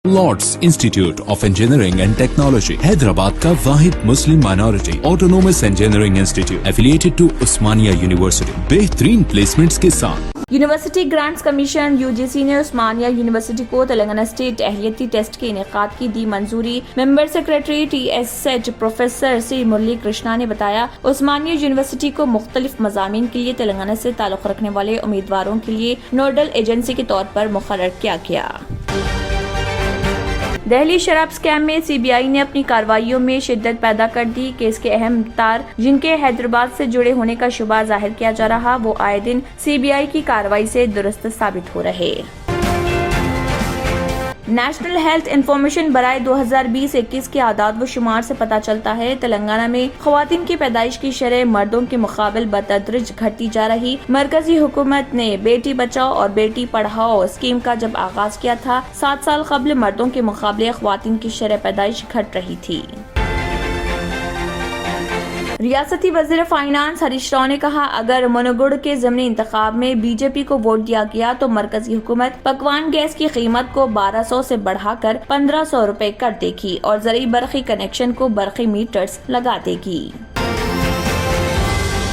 Lord's institute of engineering and technology Hyderabad का वाहिद मुस्लिम minority autonomous engineering institute affiliated to Osmania university बेहतरीन placements के साथ। यूनिवर्सिटी ग्रांट्स कमीशन यूजीसी ने उस्मानिया यूनिवर्सिटी को तेलंगाना स्टेट अहलियती टेस्ट के इनेकाद की दी मंजूरी। Member secretary TSH professor C Murali Krishna ने बताया, उस्मानिया यूनिवर्सिटी को मुख्तलिफ मज़ामीन के लिए तेलंगाना से ताल्लुक़ रखने वाले उम्मीदवारों के लिए नोडल एजेंसी के तौर पर मुकर्रर किया गया। दिल्ली शराब स्कैम में CBI ने अपनी कार्रवाइयों में शिद्दत पैदा कर दी। केस के अहम तार जिनके हैदराबाद से जुड़े होने का शुबा जाहिर किया जा रहा, वो आए दिन CBI की कार्रवाई से दुरुस्त साबित हो रहे। नेशनल हेल्थ इंफॉर्मेशन बराए 2020-21 के आदाद व शुमार से पता चलता है, तेलंगाना में ख्वातीन की पैदाइश की शरह मर्दों के मुकाबले बतदरीज घटती जा रही। मरकजी हुकूमत ने बेटी बचाओ और बेटी पढ़ाओ स्कीम का जब आगाज किया था, 7 साल कबल मर्दों के मुकाबले ख्वातीन की शरह पैदाइश घट रही थी। रियासती वज़ीर फाइनेंस हरीश राव ने कहा, अगर मनोगुड़ के ज़मीनी इंतखाब में BJP को वोट दिया गया तो मरकजी हुकूमत पकवान गैस की कीमत को 1200 से बढ़ाकर 1500 रुपए कर देगी और ज़रूरी बरक़ी कनेक्शन को बरक़ी मीटर्स लगा देगी।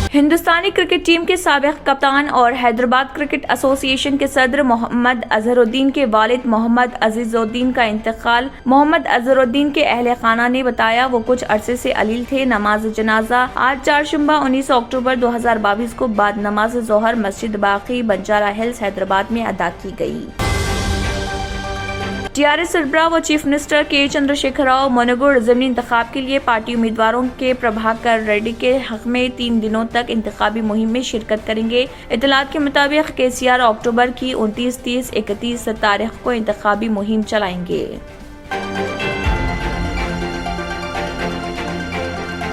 हिंदुस्तानी क्रिकेट टीम के साबिक़ कप्तान और हैदराबाद क्रिकेट एसोसिएशन के सदर मोहम्मद अजहरुद्दीन के वालिद मोहम्मद अजीजुद्दीन का इंतकाल। मोहम्मद अजहरुद्दीन के अहले खाना ने बताया, वो कुछ अरसे से अलील थे। नमाज जनाजा आज चारशंबा 19 अक्टूबर 2022 को बाद नमाज जोहर मस्जिद बाकी बंजारा हिल्स हैदराबाद में अदा की गई। TRS सरबराह व चीफ मिनिस्टर के चंद्रशेखर राव मनोगुड़ ज़मीनी इंतखाब के लिए पार्टी उम्मीदवारों के प्रभाकर रेड्डी के हक में 3 दिनों तक इंतखाबी मुहिम में शिरकत करेंगे। इत्तलात के मुताबिक KCR अक्टूबर की 29, 30, 31 तारीख को इंतखाबी मुहिम चलाएंगे।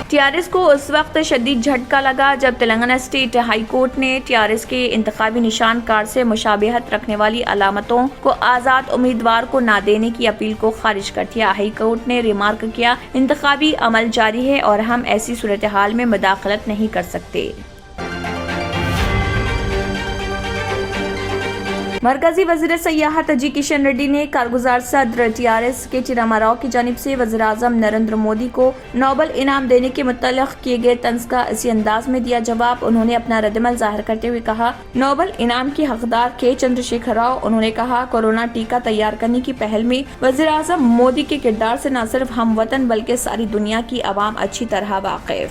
TRS को उस वक्त शदीद झटका लगा जब तेलंगाना स्टेट हाई कोर्ट ने TRS के इंतखाबी निशान कार्ड से मुशाबिहत रखने वाली अलामतों को आज़ाद उम्मीदवार को ना देने की अपील को खारिज कर दिया। हाई कोर्ट ने रिमार्क किया, इंतखाबी अमल जारी है और हम ऐसी सूरत हाल में मुदाखलत नहीं कर सकते। मरकजी वज़ीर सयाहत जी किशन रेड्डी ने कारगुजार सदर TRS के रामाराव की जानिब से वज़ीर-ए-आज़म नरेंद्र मोदी को नोबल इनाम देने के मुतल्लिक़ किए गए तंज़ का इसी अंदाज में दिया जवाब। उन्होंने अपना रद्दमल ज़ाहिर करते हुए कहा, नोबल इनाम के हकदार के चंद्रशेखर राव। उन्होंने कहा, कोरोना टीका तैयार करने की पहल में वज़ीर-ए-आज़म मोदी के किरदार से न सिर्फ हम वतन बल्कि सारी दुनिया की आवाम अच्छी तरह वाकिफ।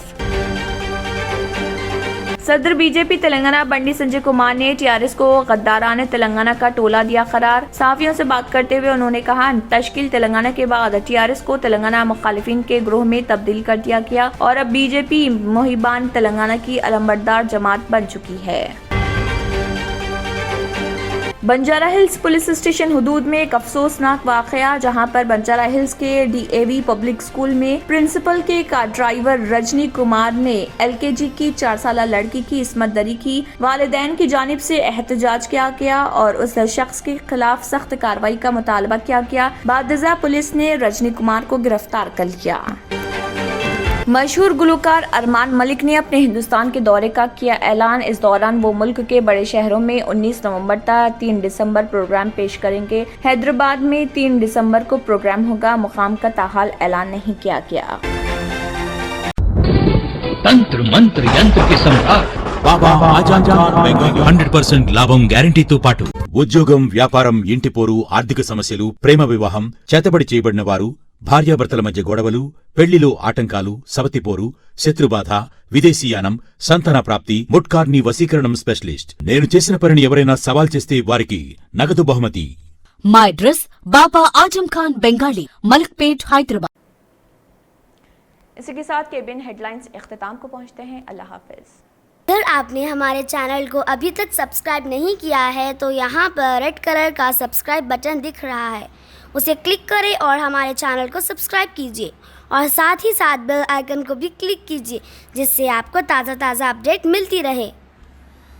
सदर BJP तेलंगाना बंडी संजय कुमार ने TRS को गद्दाराने तेलंगाना का टोला दिया करार। सहाफ़ियों से बात करते हुए उन्होंने कहा, तश्कील तेलंगाना के बाद TRS को तेलंगाना मुखालिफिन के ग्रोह में तब्दील कर दिया गया और अब BJP मुहिबान तेलंगाना की अलंबरदार जमात बन चुकी है। बंजारा हिल्स पुलिस स्टेशन हुदूद में एक अफसोसनाक वाकया, जहां पर बंजारा हिल्स के DAV पब्लिक स्कूल में प्रिंसिपल के कार ड्राइवर रजनी कुमार ने LKG की 4 साल लड़की की इस्मत दरी की। वालिदैन की जानिब से एहतजाज किया गया और उस शख्स के खिलाफ सख्त कार्रवाई का मुतालबा किया गया। बादजा पुलिस ने रजनी कुमार को गिरफ्तार कर लिया। मशहूर गुलकार अरमान मलिक ने अपने हिंदुस्तान के दौरे का किया ऐलान। इस दौरान वो मुल्क के बड़े शहरों में 19 नवंबर तक 3 दिसंबर प्रोग्राम पेश करेंगे। हैदराबाद में 3 दिसंबर को प्रोग्राम होगा। मुकाम का ताहाल ऐलान नहीं किया गया। तंत्र मंत्र यंत्र के सम्राट బాబా ఆజాన్ బెంగాల్ 100% లాభం గ్యారంటీతో పాటు ఉద్యోగం, వ్యాపారం, ఇంటి పోరు, ఆర్థిక సమస్యలు, ప్రేమ వివాహం, చేతబడి చేయబడిన వారు, భార్యాభర్తల మధ్య గొడవలు, పెళ్లిలో ఆటంకాలు, సవతిపోరు, శత్రుబాధ, విదేశీయానం, సంతాన ప్రాప్తి, ముట్కార్ని వశీకరణం స్పెషలిస్ట్. నేను చేసిన పనిని ఎవరైనా సవాల్ చేస్తే వారికి నగదు బహుమతి. My address, बाबा आजम खान बंगाली, मलिकपेट, हैदराबाद। इसी के साथ केबिन हेडलाइंस इख्तिताम को पहुंचते हैं। अल्लाह हाफिज। अगर आपने हमारे चैनल को अभी तक सब्सक्राइब नहीं किया है तो यहाँ पर रेड कलर का सब्सक्राइब बटन दिख रहा है, उसे क्लिक करें और हमारे चैनल को सब्सक्राइब कीजिए और साथ ही साथ बेल आइकन को भी क्लिक कीजिए, जिससे आपको ताज़ा अपडेट मिलती रहे।